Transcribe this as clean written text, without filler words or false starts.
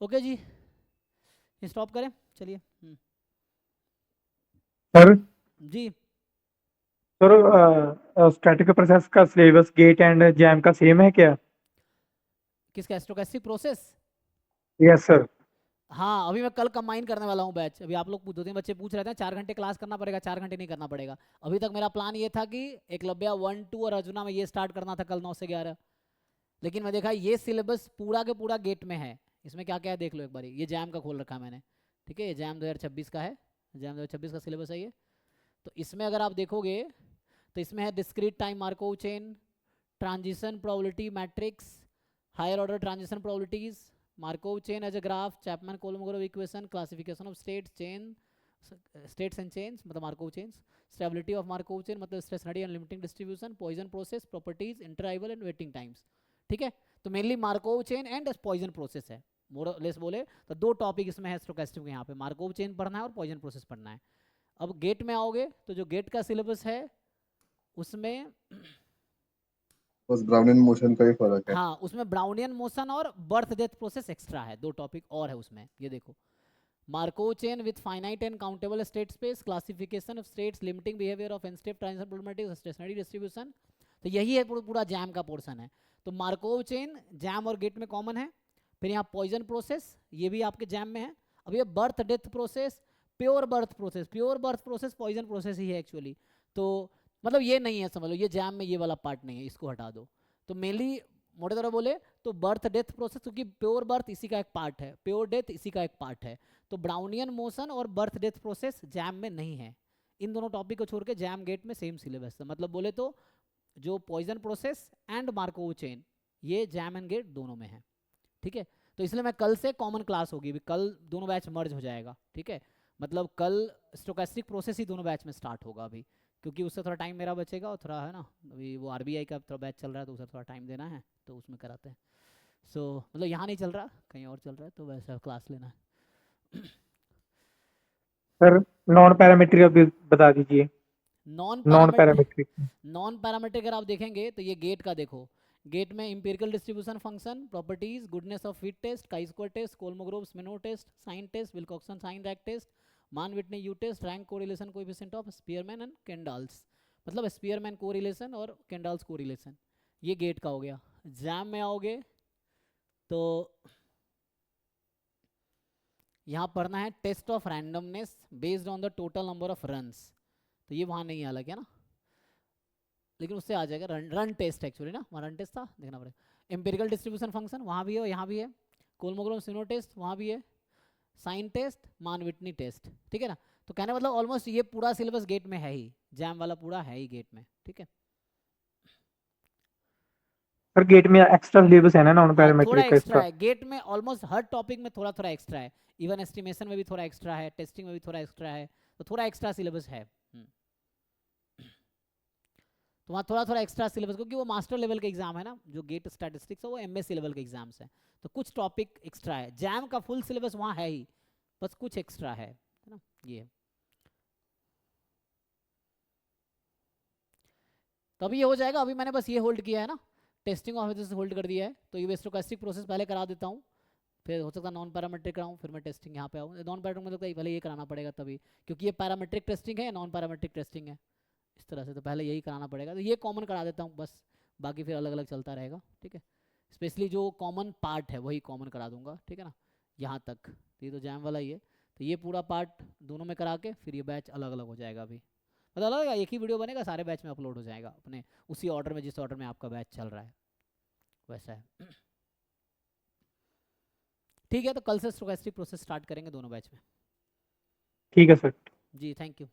Okay जी, stop करें, चलिए। Sir जी, sir static process का सिलेबस गेट एंड जैम का सेम है क्या? किसका स्टोकेस्टिक प्रोसेस? Yes sir. हाँ, अभी मैं कल कंबाइन करने वाला हूँ बैच। अभी आप लोग 2-3 बच्चे पूछ रहे थे 4 घंटे क्लास करना पड़ेगा, 4 घंटे नहीं करना पड़ेगा। अभी तक मेरा प्लान ये था कि एकलव्या 1-2 और अर्जुना में ये स्टार्ट करना था कल 9 से 11। लेकिन मैं देखा ये सिलेबस पूरा के पूरा गेट में है। इसमें क्या क्या है देख लो एक बार। ये जैम का खोल रखा है मैंने, ठीक है। ये जैम 2026 का है, जैम 2026 का सिलेबस है ये। तो इसमें अगर आप देखोगे तो इसमें है discrete time Markov chain, transition probability matrix, higher order transition probabilities, Markov chain as a graph, Chapman Kolmogorov equation, classification of states chain, states and chains मतलब Markov chains, stability of Markov chain मतलब stationary and limiting distribution, Poisson process, properties, interarrival and waiting times, ठीक है। तो mainly Markov chain and Poisson process है, more less बोले तो दो topic इसमें है स्टोकेस्टिक के। यहाँ पे मार्कोव चेन पढ़ना है और पॉइजन प्रोसेस पढ़ना है। अब गेट में आओगे तो जो गेट का सिलेबस है उसमें बस ब्राउनियन मोशन का ही फर्क है। हाँ, उसमें ब्राउनियन मोशन और बर्थ डेथ प्रोसेस एक्स्ट्रा है, दो टॉपिक और है उसमें। ये देखो, Markov chain with finite and countable state space, classification of states, limiting behaviour of n step transition problematics, stationary distribution. तो यही है पूरा जैम का पोर्शन है। तो मार्कोव चेन जैम और गेट में कॉमन है। फिर यहाँ पॉइजन प्रोसेस, ये भी आपके जैम में है। अब ये birth death process, pure birth process, pure birth process Poisson process ही है एक्चुअली। तो मतलब ये नहीं है, समझ लो ये जैम में ये वाला पार्ट नहीं है, इसको हटा दो। तो मेनली मोटे तौर बोले तो बर्थ डेथ प्रोसेस, क्योंकि प्योर बर्थ इसी का एक पार्ट है, प्योर डेथ इसी का एक पार्ट है। तो ब्राउनियन मोशन और बर्थ डेथ प्रोसेस जैम में नहीं है। इन दोनों टॉपिक को छोड़ के जैम गेट में सेम सिलेबस है। मतलब बोले तो जो Poisson process and Markov chain ये जैम एंड गेट दोनों में है, ठीक है। तो इसलिए मैं कल से कॉमन क्लास होगी, कल दोनों बैच मर्ज हो जाएगा, ठीक है। मतलब कल स्टोकेस्टिक प्रोसेस ही दोनों बैच में स्टार्ट होगा अभी, क्योंकि उससे थोड़ा टाइम मेरा बचेगा और थोड़ा है ना, अभी वो आरबीआई का थोड़ा बैच चल रहा है तो उसे थोड़ा टाइम देना है, तो उसमें कराते हैं। सो मतलब यहाँ नहीं चल रहा, कहीं और चल रहा है, तो वैसा क्लास लेना है। सर नॉन पैरामीट्रिक अभी बता दीजिए। Non non parametric, parametric. Non parametric अगर आप देखेंगे तो ये गेट का देखो। गेट में empirical distribution function, properties, goodness of fit test, chi square test, Kolmogorov Smirnov test, sign test, Wilcoxon sign rank test, Mann Whitney U test, rank correlation coefficient of Spearman and Kendall's, मतलब Spearman correlation और केंडाल्स correlation. ये gate का हो गया। Jam में आओगे तो यहाँ पढ़ना है test of randomness based on the total number of runs. तो ये वहाँ नहीं अलग है ना, लेकिन उससे आ जाएगा रन टेस्ट एक्चुअली ना, वहाँ रन टेस्ट था, देखना पड़ेगा। एम्पिरिकल डिस्ट्रीब्यूशन फंक्शन वहाँ भी है, यहाँ भी है। कोलमोग्रोव सिनो टेस्ट वहाँ भी है। Sign test, Mann Whitney test, ठीक है ना। तो कहने मतलब ऑलमोस्ट ये पूरा सिलेबस गेट में है ही, जैम वाला पूरा है ही गेट में, ठीक है। सर गेट में एक्स्ट्रा सिलेबस है ना नॉन हाँ, थोड़ा पैरामीट्रिक का एक्स्ट्रा इसका? है गेट में, ऑलमोस्ट हर टॉपिक में थोड़ा थोड़ा एक्स्ट्रा है। इवन एस्टिमेशन में भी थोड़ा एक्स्ट्रा है, टेस्टिंग में भी थोड़ा एक्स्ट्रा है, तो थोड़ा एक्स्ट्रा सिलेबस है। तो वहाँ थोड़ा थोड़ा एक्स्ट्रा सिलेबस, क्योंकि वो मास्टर लेवल के एग्जाम है ना, जो गेट स्टैटिस्टिक्स है वो एमएससी लेवल के एग्जाम्स है। तो कुछ टॉपिक एक्स्ट्रा है, जैम का फुल सिलेबस वहाँ है ही, बस कुछ एक्स्ट्रा है ना। ये तभी ये हो जाएगा। अभी मैंने बस ये होल्ड किया है ना, टेस्टिंग ऑफ से होल्ड कर दिया है, तो ये स्टोकेस्टिक प्रोसेस पहले करा देता हूँ, फिर हो सकता है नॉन पैरामीट्रिक कराऊँ, फिर मैं टेस्टिंग यहाँ पे आऊँ। नॉन पैरामीट्रिक में तो पहले ये कराना पड़ेगा तभी, क्योंकि ये पैरामीट्रिक टेस्टिंग है, नॉन पैरामीट्रिक टेस्टिंग है, इस तरह से तो पहले यही कराना पड़ेगा। तो ये कॉमन करा देता हूँ बस, बाकी फिर अलग अलग चलता रहेगा, ठीक है। स्पेशली जो कॉमन पार्ट है वही कॉमन करा दूंगा, ठीक है ना, यहाँ तक। तो ये तो जैम वाला ही है, तो ये पूरा पार्ट दोनों में करा के फिर ये बैच अलग अलग हो जाएगा। अभी पता लगेगा, एक ही वीडियो बनेगा, सारे बैच में अपलोड हो जाएगा अपने उसी ऑर्डर में जिस ऑर्डर में आपका बैच चल रहा है, वैसा है। ठीक है, तो कल से स्टोकेस्टिक प्रोसेस स्टार्ट करेंगे दोनों बैच में। ठीक है सर। Ji thank you.